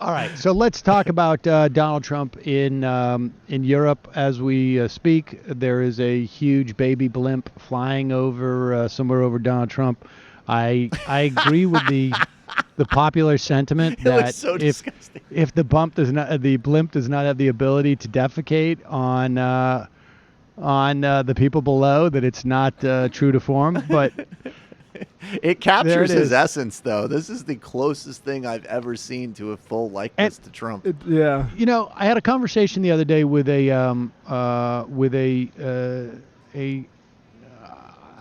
All right, so let's talk about Donald Trump in Europe as we speak. There is a huge baby blimp flying over somewhere over Donald Trump. I agree with the popular sentiment It that looks so if disgusting. if the blimp does not have the ability to defecate on the people below, that it's not true to form. But It captures it his is. essence, though. This is the closest thing I've ever seen to a full likeness to Trump. Yeah. You know, I had a conversation the other day with a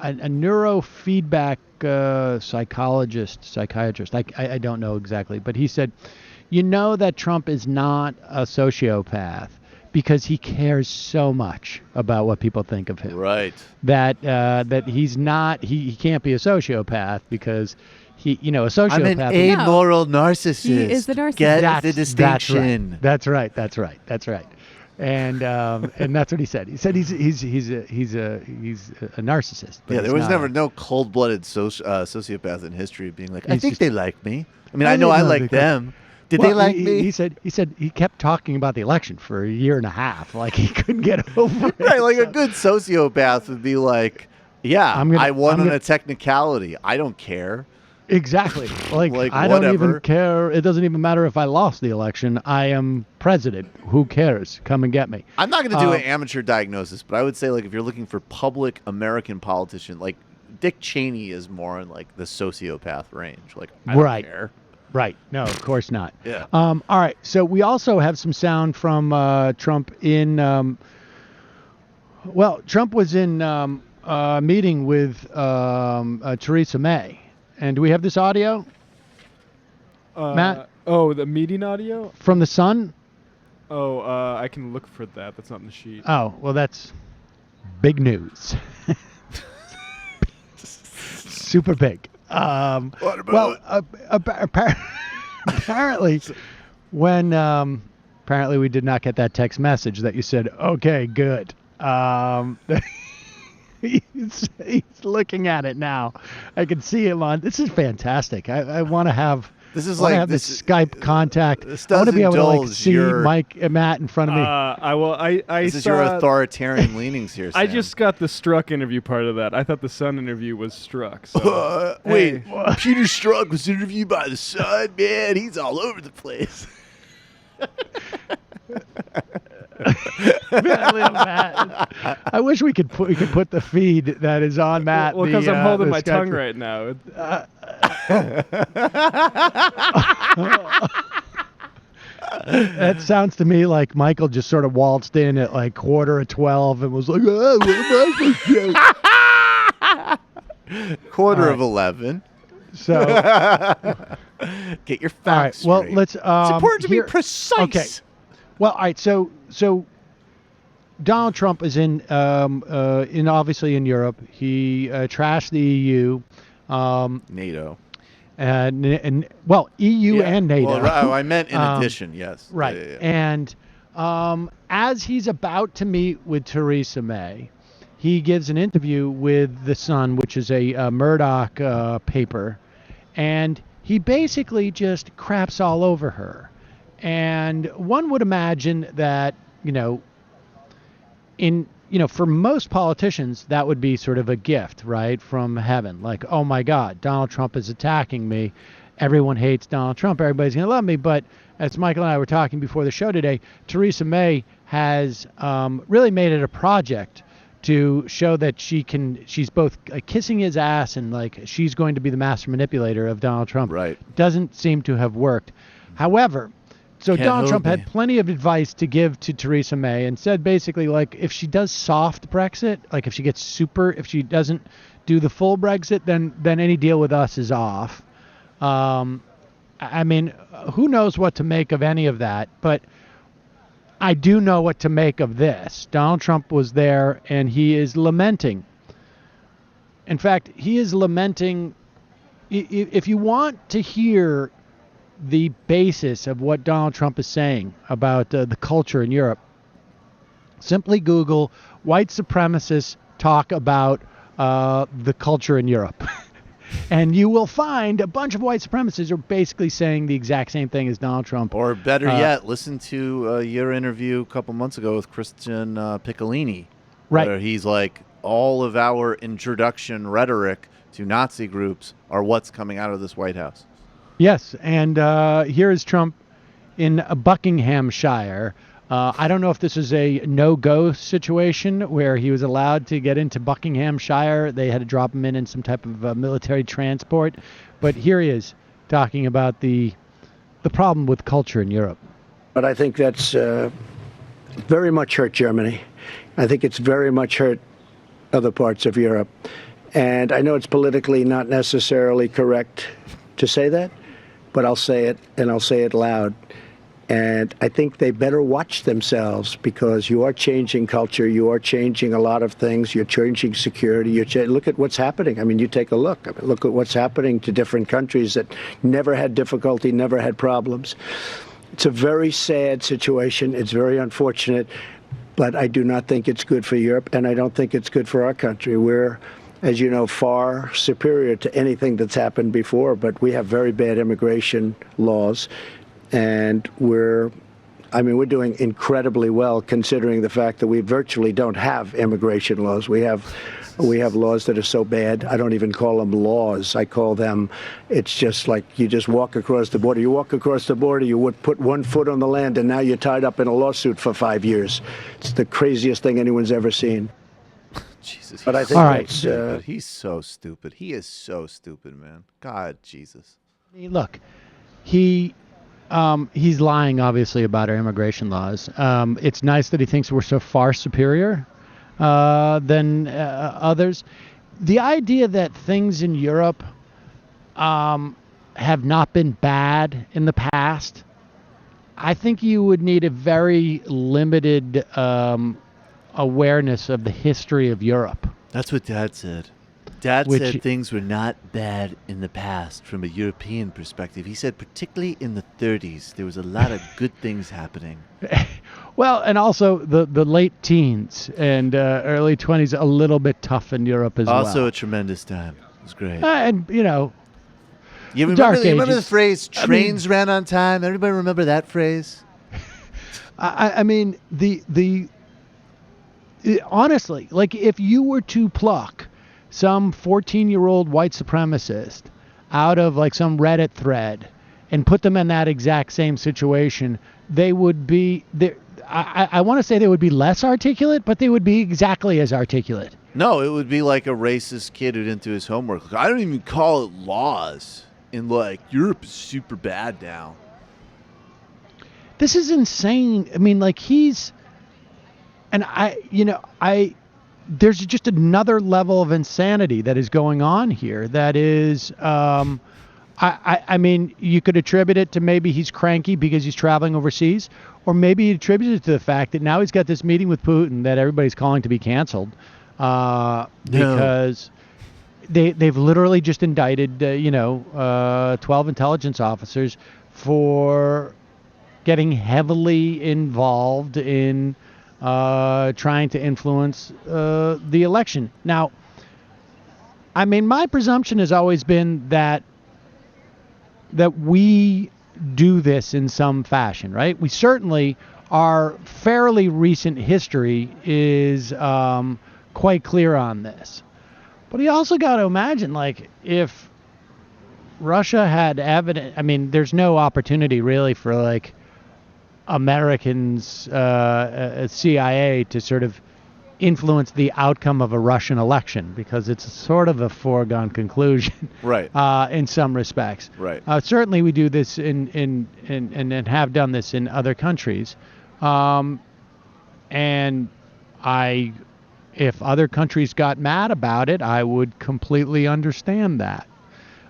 neurofeedback psychiatrist. I don't know exactly, but he said, you know that Trump is not a sociopath because he cares so much about what people think of him. Right. That he's not. He can't be a sociopath because a sociopath. I'm an amoral narcissist. He is the narcissist. Get the distinction. That's right. And that's what he said. He said he's a narcissist. But Yeah, there was not. never no cold-blooded sociopath in history being like, I He's think just- they like me. I mean, I know I like them. Did they like me? He said he kept talking about the election for a year and a half, like he couldn't get over it. Right, like a good sociopath would be like, yeah, I won on a technicality. I don't care. Exactly. Like I don't even care. It doesn't even matter if I lost the election. I am president. Who cares? Come and get me. I'm not going to do an amateur diagnosis, but I would say, like, if you're looking for public American politician, like Dick Cheney is more in like the sociopath range. Like, I don't care. Right. No, of course not. Yeah. All right. So we also have some sound from Trump in. Trump was in a meeting with Theresa May, and do we have this audio? Matt? Oh, the meeting audio? From the Sun? Oh, I can look for that. That's not in the sheet. Oh, well, that's big news. Super big. What about apparently, when apparently we did not get that text message that you said, okay, good. He's looking at it now. I can see him on. This is fantastic. I want to have. This is I like have this Skype contact. This I want to does be able to indulge see your- Mike and Matt in front of me. This is your authoritarian leanings here, Sam. I just got the Strzok interview part of that. I thought the Sun interview was Strzok. So. Wait, Peter Strzok was interviewed by the Sun. Man, he's all over the place. Matt, I wish we could put the feed that is on Matt. Well, because I'm holding my Skype. tongue right now. That sounds to me like Michael just sort of waltzed in at like 11:45 and was like, "Oh, what am I supposed to do?" Quarter of 11. So get your facts. All right, well, straight. let's. It's important to be precise. Okay. Well, all right. So Donald Trump is in obviously in Europe. He trashed the EU, NATO, and EU and NATO. Well, I meant in addition. Yes. Right. Yeah. And as he's about to meet with Theresa May, he gives an interview with The Sun, which is a Murdoch paper, and he basically just craps all over her. And one would imagine that, for most politicians, that would be sort of a gift, right, from heaven. Like, oh my God, Donald Trump is attacking me. Everyone hates Donald Trump. Everybody's going to love me. But as Michael and I were talking before the show today, Theresa May has really made it a project to show that she's both kissing his ass and like she's going to be the master manipulator of Donald Trump. Right. Doesn't seem to have worked. However, so Donald Trump had plenty of advice to give to Theresa May and said basically like if she does soft Brexit, like if she doesn't do the full Brexit, then any deal with us is off. I mean, who knows what to make of any of that, but I do know what to make of this. Donald Trump was there, and he is lamenting. In fact, he is lamenting. If you want to hear the basis of what Donald Trump is saying about the culture in Europe, simply Google white supremacists talk about the culture in Europe. and you will find a bunch of white supremacists are basically saying the exact same thing as Donald Trump. Or better yet, listen to your interview a couple months ago with Christian Piccolini, where he's like, all of our introduction rhetoric to Nazi groups are what's coming out of this White House. Yes, and here is Trump in Buckinghamshire. I don't know if this is a no-go situation where he was allowed to get into Buckinghamshire. They had to drop him in some type of military transport. But here he is talking about the problem with culture in Europe. But I think that's very much hurt Germany. I think it's very much hurt other parts of Europe. And I know it's politically not necessarily correct to say that, but I'll say it, and I'll say it loud. And I think they better watch themselves, because you are changing culture. You are changing a lot of things. You're changing security. Look at what's happening. I mean, you take a look. I mean, look at what's happening to different countries that never had difficulty, never had problems. It's a very sad situation. It's very unfortunate. But I do not think it's good for Europe, and I don't think it's good for our country. We're, as you know, far superior to anything that's happened before, but we have very bad immigration laws. And we're doing incredibly well, considering the fact that we virtually don't have immigration laws. We have laws that are so bad, I don't even call them laws. I call them, it's just like you just walk across the border. You walk across the border, you would put one foot on the land, and now you're tied up in a lawsuit for 5 years. It's the craziest thing anyone's ever seen. Jesus. But I think he's so stupid. He is so stupid, man. God, Jesus. Look, he's lying, obviously, about our immigration laws. It's nice that he thinks we're so far superior than others. The idea that things in Europe have not been bad in the past, I think you would need a very limited awareness of the history of Europe. That's what Dad said. Dad said things were not bad in the past from a European perspective. He said particularly in the 30s, there was a lot of good things happening. Well, and also the late teens and early 20s, a little bit tough in Europe as well. Also a tremendous time. It was great. And, you know, you remember the phrase, trains ran on time? Everybody remember that phrase? I mean, honestly, like if you were to pluck some 14-year-old white supremacist out of like some Reddit thread and put them in that exact same situation, they would be I want to say they would be less articulate, but they would be exactly as articulate. No, it would be like a racist kid who didn't do his homework. I don't even call it laws. In like, Europe is super bad now. This is insane. I mean, like there's just another level of insanity that is going on here. That is, I mean, you could attribute it to maybe he's cranky because he's traveling overseas, or maybe you attribute it to the fact that now he's got this meeting with Putin that everybody's calling to be canceled, because they've literally just indicted 12 intelligence officers for getting heavily involved in trying to influence the election. Now, I mean, my presumption has always been that we do this in some fashion, right? We certainly, our fairly recent history is quite clear on this. But you also got to imagine, like, if Russia had evidence, I mean, there's no opportunity really for, like, Americans, CIA to sort of influence the outcome of a Russian election, because it's sort of a foregone conclusion, right? In some respects, right. Certainly, we do this in have done this in other countries, and if other countries got mad about it, I would completely understand that.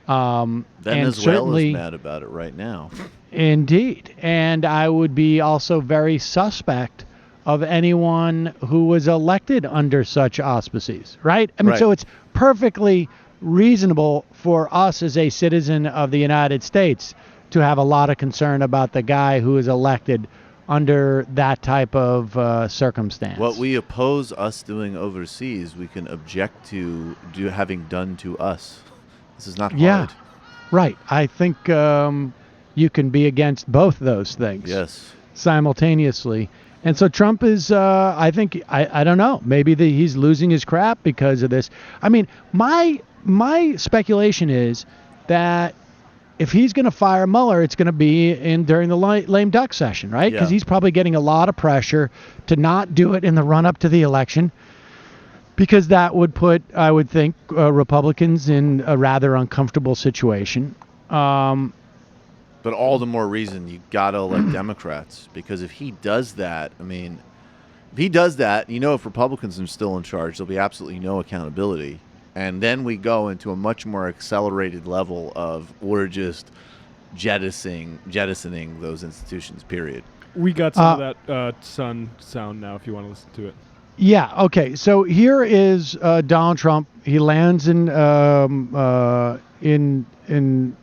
Venezuela's mad about it right now. Indeed. And I would be also very suspect of anyone who was elected under such auspices, right? I mean, so it's perfectly reasonable for us as a citizen of the United States to have a lot of concern about the guy who is elected under that type of circumstance. What we oppose us doing overseas, we can object to having done to us This is not hard. Yeah, right. I think you can be against both those things. Yes. Simultaneously. And so Trump is, I think, I don't know, maybe he's losing his crap because of this. I mean, my speculation is that if he's going to fire Mueller, it's going to be during the lame duck session, right? Because he's probably getting a lot of pressure to not do it in the run-up to the election, because that would put, I would think, Republicans in a rather uncomfortable situation. But all the more reason you got to elect Democrats, because if he does that, I mean, if he does that, if Republicans are still in charge, there'll be absolutely no accountability. And then we go into a much more accelerated level of we're just jettisoning those institutions, period. We got some of that sun sound now if you want to listen to it. Yeah, okay. So here is Donald Trump. He lands in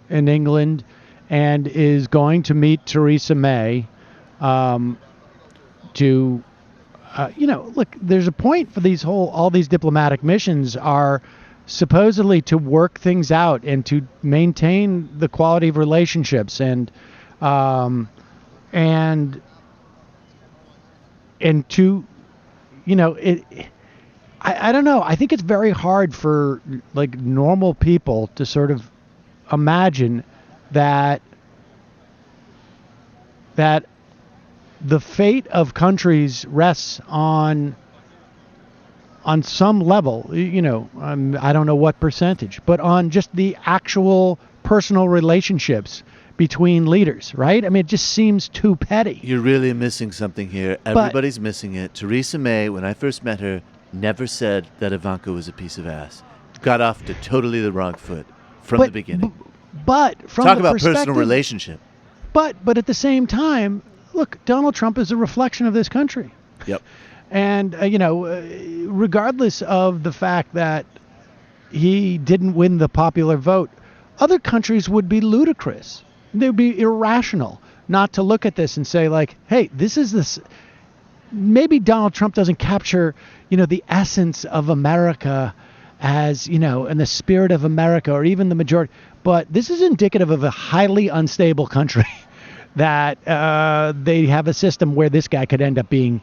England and is going to meet Theresa May to look, there's a point for all these diplomatic missions are supposedly to work things out and to maintain the quality of relationships and to I don't know. I think it's very hard for like normal people to sort of imagine that the fate of countries rests on some level, I don't know what percentage, but on just the actual personal relationships between leaders, right? I mean, it just seems too petty. You're really missing something here. Everybody's missing it. Theresa May, when I first met her, never said that Ivanka was a piece of ass. Got off to totally the wrong foot from the beginning. But from talk the about perspective, personal relationship. But at the same time, look, Donald Trump is a reflection of this country. Yep. And, regardless of the fact that he didn't win the popular vote, other countries would be ludicrous. They would be irrational not to look at this and say, like, hey, this. Maybe Donald Trump doesn't capture, the essence of America as, and the spirit of America or even the majority. But this is indicative of a highly unstable country that they have a system where this guy could end up being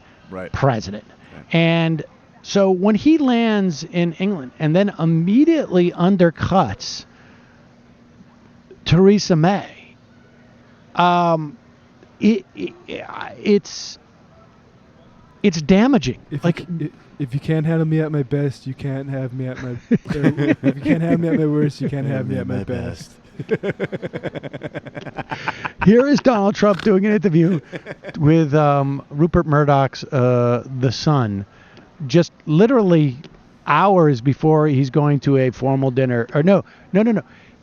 president. Right. And so when he lands in England and then immediately undercuts Theresa May, it's damaging. If you can't handle me at my best, you can't have me at my. If you can't have me at my worst, you can't have me at my best. Here is Donald Trump doing an interview with Rupert Murdoch's The Sun, just literally hours before he's going to a formal dinner. Or no.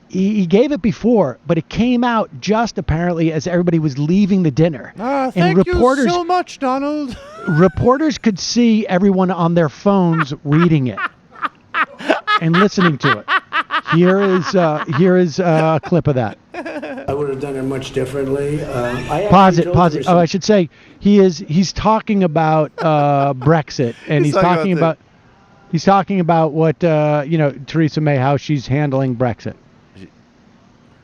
He gave it before, but it came out just apparently as everybody was leaving the dinner. Thank you so much, Donald. Reporters could see everyone on their phones reading it and listening to it. Here is a clip of that. I would have done it much differently. Pause it. Oh, I should say he's talking about Brexit, and he's talking about what Theresa May, how she's handling Brexit.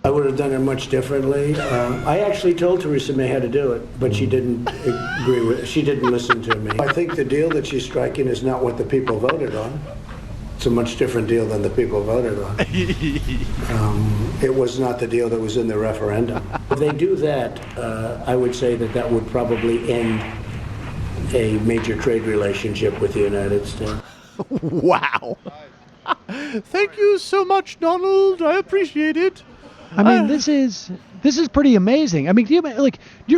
I would have done it much differently. I actually told Theresa May how to do it, but she didn't agree with it. She didn't listen to me. I think the deal that she's striking is not what the people voted on. It's a much different deal than the people voted on. It was not the deal that was in the referendum. If they do that, I would say that would probably end a major trade relationship with the United States. Wow. Thank you so much, Donald. I appreciate it. I mean, this is pretty amazing. I mean, do you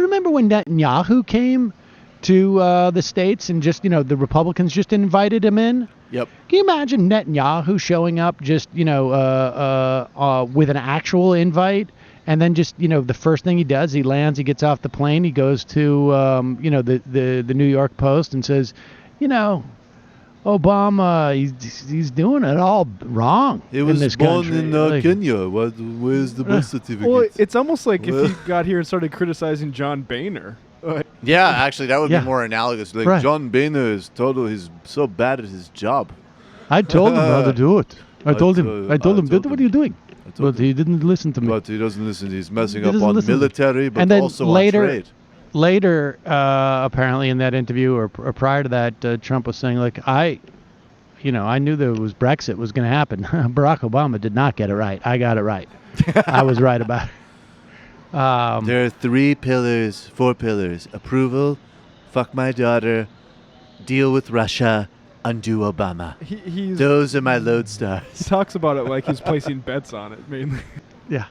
remember when Netanyahu came to the States and just, the Republicans just invited him in? Yep. Can you imagine Netanyahu showing up just, with an actual invite, and then just, the first thing he does, he lands, he gets off the plane, he goes to, the New York Post and says, Obama, he's doing it all wrong. He was in this born country. in Kenya. Where's the birth certificate? Well, it's almost like if he got here and started criticizing John Boehner. Yeah, actually, that would be more analogous. Like, right. John Boehner is he's so bad at his job. I told him how to do it. I told him, what are you doing? But he didn't listen to me. But he doesn't listen. He's messing He up doesn't on listen. military, but And then also later- on trade. Later, apparently in that interview or prior to that, Trump was saying, like, I knew there was Brexit was going to happen. Barack Obama did not get it right. I got it right. I was right about it. There are 4 pillars. Approval, fuck my daughter, deal with Russia, undo Obama. He's Those are my He lodestars. talks about it like he's placing bets on it, mainly. Yeah.